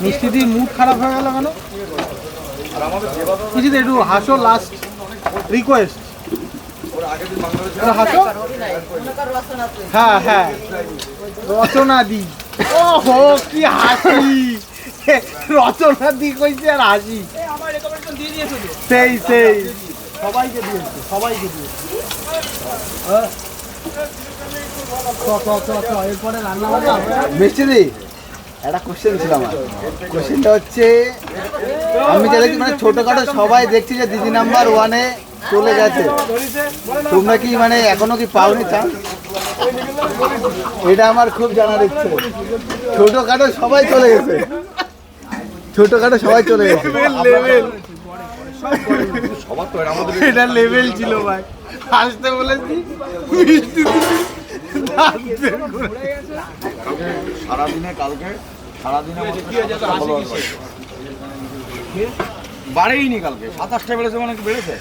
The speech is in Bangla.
মিষ্টি দিয়ে মুড খারাপ হয়ে গেল কেন? মিষ্টি একটু হাসো, লাস্ট রিকোয়েস্ট। হাসো। হ্যাঁ হ্যাঁ, রচনা দি। ওহো কি হাসি! রচনা দি কইছে আর হাসি। সেই সেই সবাইকে দিয়েছে, সবাইকে দিয়েছে। এরপরে রান্না বান্না মিষ্টি দি, একটা কোশ্চেন ছিল আমার। কোশ্চেনটা হচ্ছে, আমি যা দেখছি মানে ছোটখাটো সবাই দেখছি যে দিদি নাম্বার 1-এ চলে গেছে, তোমরা কি মানে এখনো কি পাওনি চান্স? এটা আমার খুব জানার ইচ্ছে। ছোটখাটো সবাই চলে গেছে, ছোটখাটো সবাই চলে গেছে। এটা লেভেল ছিল ভাই। আসতে বলেছি সারাদিনে বাড়েইনি, কালকে 27টা বেড়েছে, মানে কি বেড়েছে?